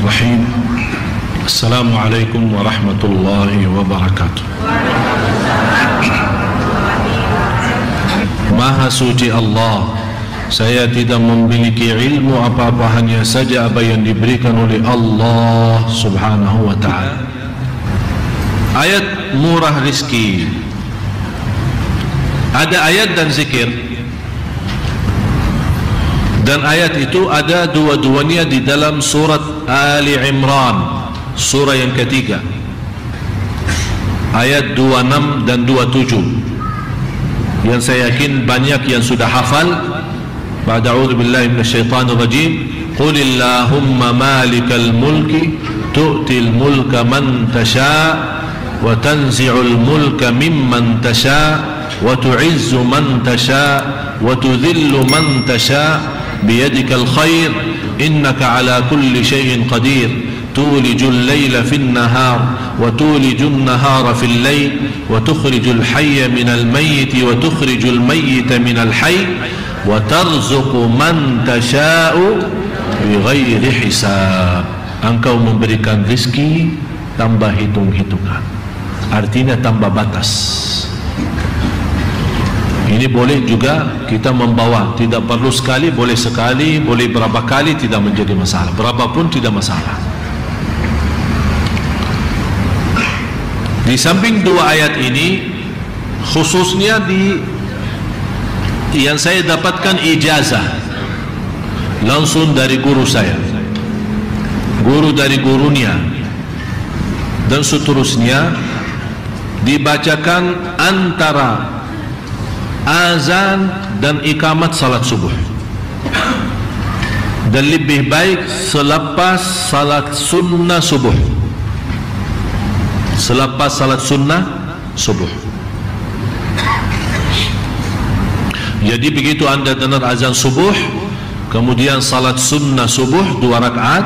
Bismillahirrahmanirrahim. Assalamualaikum warahmatullahi wabarakatuh. Maha suci Allah, saya tidak memiliki ilmu apa-apa, hanya saja apa yang diberikan oleh Allah subhanahu wa ta'ala. Ayat murah rizki, ada ayat dan zikir, dan ayat itu ada dua-duanya di dalam surat Ali Imran, surah yang ketiga, ayat 26 dan 27, yang saya yakin banyak yang sudah hafal. Ba'da a'udzu billahi minasyaitonir rajim. Qulillahumma malikal mulki tu'til mulka man tasha' wa tanzi'ul mulka mimman tasha' wa tu'izzu man tasha' wa tudhillu man tasha' biyadikal khair innaka ala kulli syai'in qadir tulijul layla fin nahar wa tulijun nahara fil layl wa tukhrijul hayya minal mayyiti wa tukhrijul mayyita minal hayy wa tarzuqu man tasha'u bighairi hisab. Engkau memberikan rizki tambah hitung-hitungan, artinya tambah batas. Ini boleh juga kita membawa, tidak perlu sekali, boleh sekali, boleh berapa kali, tidak menjadi masalah, berapapun tidak masalah. Di samping dua ayat ini, khususnya yang saya dapatkan ijazah langsung dari guru saya, guru dari gurunya, dan seterusnya, dibacakan antara azan dan iqamat salat subuh, dan lebih baik selepas salat sunnah subuh, selepas salat sunnah subuh. Jadi begitu anda dengar azan subuh, kemudian salat sunnah subuh 2 rakaat,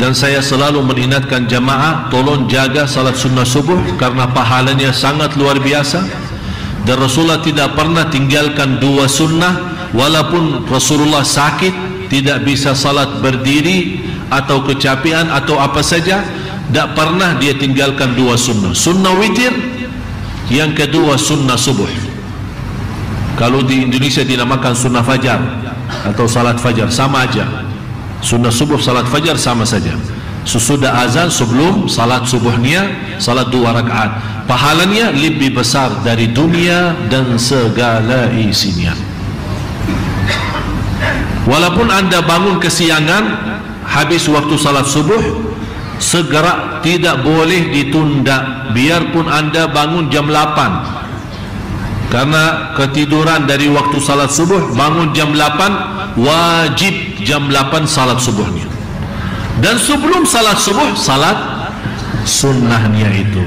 dan saya selalu mengingatkan jamaah, tolong jaga salat sunnah subuh karena pahalanya sangat luar biasa. Dan Rasulullah tidak pernah tinggalkan 2 sunnah, walaupun Rasulullah sakit, tidak bisa salat berdiri atau kecapean atau apa saja, tidak pernah dia tinggalkan 2 sunnah. Sunnah witir, yang kedua sunnah subuh. Kalau di Indonesia dinamakan sunnah fajar atau salat fajar, sama aja. Sunnah subuh, salat fajar sama saja. Sesudah azan, sebelum salat subuhnya, salat 2 rakaat. Pahalanya lebih besar dari dunia dan segala isinya. Walaupun anda bangun kesiangan, habis waktu salat subuh, segera, tidak boleh ditunda. Biarpun anda bangun jam 8, karena ketiduran dari waktu salat subuh, bangun jam 8, wajib jam 8 salat subuhnya. Dan sebelum salat subuh, salat sunnahnya itu.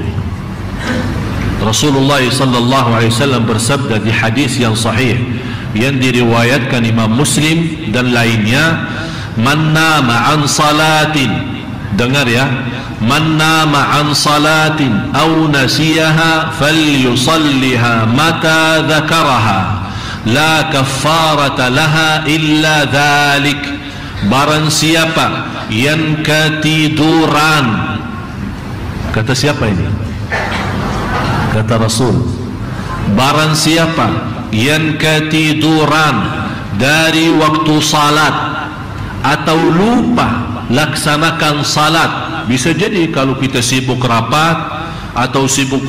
Rasulullah sallallahu alaihi wasallam bersabda di hadis yang sahih yang diriwayatkan Imam Muslim dan lainnya, man nama an salatin, dengar ya, man nama an salatin aw nasiyaha falyusalliha mata dzakaraha la kaffarata laha illa dzalik. Barang siapa yang ketiduran, kata siapa ini? Kata Rasul, barang siapa yang ketiduran dari waktu salat atau lupa laksanakan salat, bisa jadi kalau kita sibuk rapat atau sibuk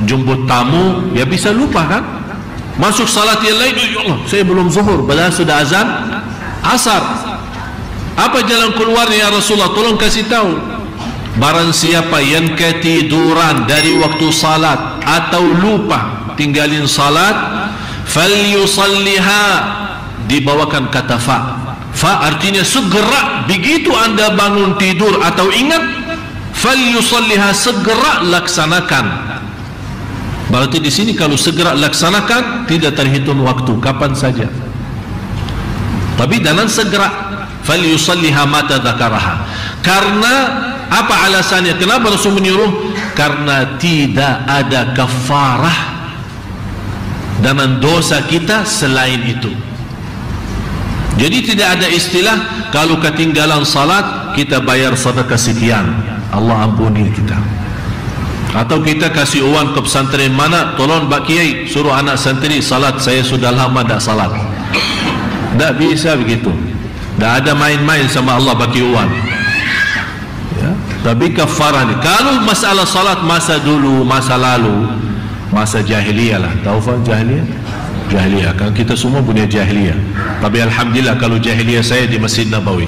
jemput tamu, ya bisa lupa kan, masuk salat yang lain, ya Allah saya belum zuhur, padahal sudah azan asar. Apa jalan keluarnya ya Rasulullah, tolong kasih tahu. Barang siapa yang ketiduran dari waktu salat atau lupa tinggalin salat, falyusalliha, dibawakan kata fa artinya segera, begitu anda bangun tidur atau ingat, falyusalliha, segera laksanakan. Berarti di sini kalau segera laksanakan tidak terhitung waktu, kapan saja. Tapi jangan segera, falyusalliha mata dzakaraha. Karena apa alasannya? Kenapa Rasul menyuruh? Karena tidak ada kafarah dengan dosa kita selain itu. Jadi tidak ada istilah kalau ketinggalan salat kita bayar sedekah sekian, Allah ampuni kita. Atau kita kasih uang ke pesantren mana, tolong Pak Kiai suruh anak santri salat, saya sudah lama tak salat. Tak bisa begitu. Tak ada main-main sama Allah bagi uang. Ya. Tapi kafarah ni, kalau masalah salat masa dulu, masa lalu, masa jahiliyah lah. Tahu faham jahiliyah? Jahiliyah, kan kita semua punya jahiliyah. Tapi alhamdulillah kalau jahiliyah saya di Masjid Nabawi.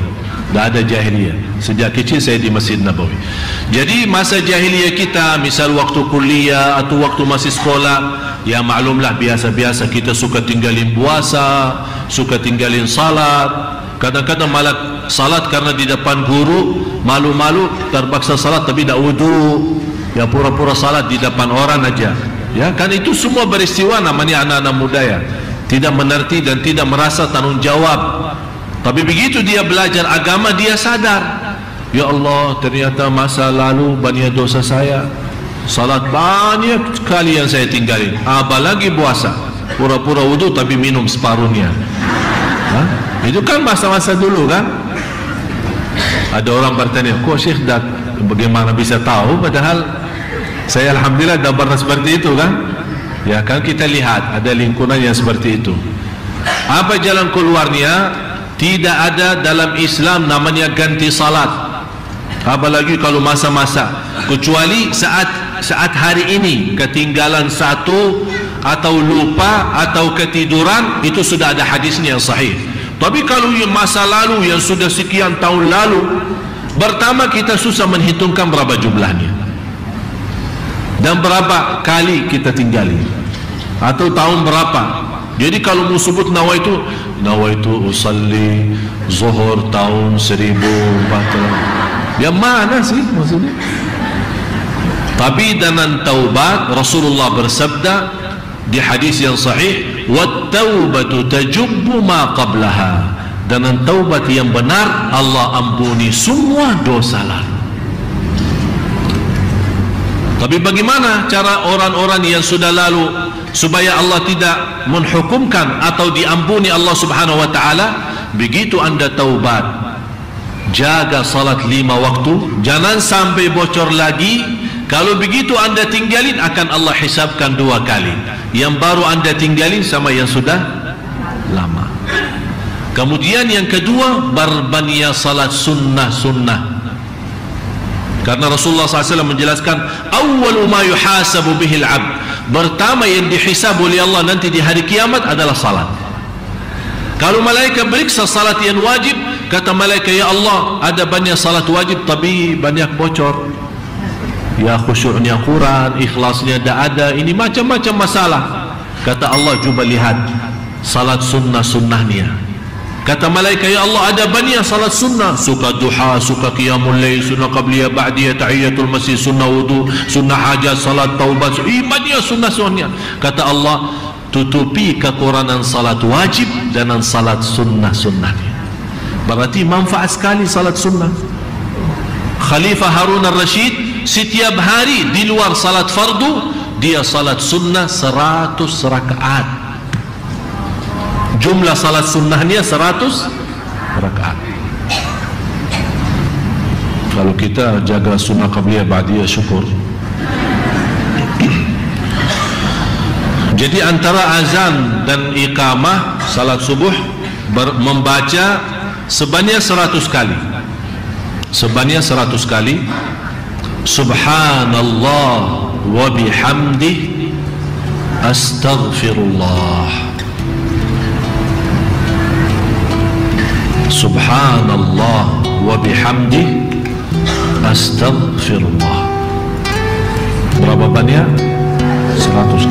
Tak ada jahiliyah. Sejak kecil saya di Masjid Nabawi. Jadi masa jahiliyah kita, misal waktu kuliah atau waktu masih sekolah, ya maklumlah biasa-biasa kita suka tinggalin puasa, suka tinggalin salat. Kadang-kadang malah salat karena di depan guru, malu-malu terpaksa salat tapi tak wudu. Ya pura-pura salat di depan orang aja. Ya kan itu semua beristiwa namanya anak-anak muda ya. Tidak mengerti dan tidak merasa tanggung jawab. Tapi begitu dia belajar agama, dia sadar, ya Allah, ternyata masa lalu banyak dosa saya, salat banyak sekali yang saya tinggalin, apalagi puasa, pura-pura wudu tapi minum separuhnya. Itu kan masa-masa dulu kan. Ada orang bertanya, kok Syekh dah bagaimana bisa tahu, padahal saya alhamdulillah dah pernah seperti itu kan. Ya kan kita lihat ada lingkungan yang seperti itu. Apa jalan keluarnya? Tidak ada dalam Islam namanya ganti salat, apalagi kalau masa-masa, kecuali saat hari ini ketinggalan satu atau lupa atau ketiduran, itu sudah ada hadisnya yang sahih. Tapi kalau yang masa lalu yang sudah sekian tahun lalu, pertama kita susah menghitungkan berapa jumlahnya dan berapa kali kita tinggali atau tahun berapa. Jadi kalau mau sebut nawaitu usalli zuhur tahun 1400, ya mana sih maksudnya? Tapi dengan taubat, Rasulullah bersabda di hadis yang sahih, wat taubatu tajubbu ma qablaha. Dengan taubat yang benar Allah ampuni semua dosa lalu. Tapi bagaimana cara orang-orang yang sudah lalu supaya Allah tidak menghukumkan atau diampuni Allah Subhanahu wa taala? Begitu Anda taubat, jaga salat 5 waktu, jangan sampai bocor lagi. Kalau begitu Anda tinggalin, akan Allah hisabkan 2 kali. Yang baru Anda tinggalin sama yang sudah lama. Kemudian yang kedua, berbanyak salat sunnah-sunnah. Karena Rasulullah SAW menjelaskan, awwalu ma yuhasabu bihil abd, pertama yang dihisab oleh Allah nanti di hari kiamat adalah salat. Kalau malaikat beriksa salat yang wajib, kata malaikat, ya Allah, ada banyak salat wajib tapi banyak bocor, ya khusyuknya kurang, ikhlasnya tak ada, ini macam-macam masalah. Kata Allah, cuba lihat salat sunnah-sunnahnya. Kata malaikat, ya Allah, ada banyak salat sunnah, suka duha, suka qiyamul lail, sunnah qabliyah, ba'diyah, tahiyatul masjid, sunnah wudu, sunnah hajat, salat taubat, banyak sunnah-sunnahnya. Kata Allah, tutupi kekurangan salat wajib dengan salat sunnah-sunnahnya. Berarti manfaat sekali salat sunnah. Khalifah Harun al-Rashid setiap hari di luar salat fardu, dia salat sunnah 100 rakaat. Jumlah salat sunnahnya 100 rakaat. Kalau kita jaga sunnah qabliyah ba'diyah, syukur. Jadi antara azan dan iqamah salat subuh membaca sebanyak 100 kali. Sebanyak 100 kali Subhanallah wa bihamdih astaghfirullah. Subhanallah wa bihamdih astaghfirullah. Berapa banyak? 100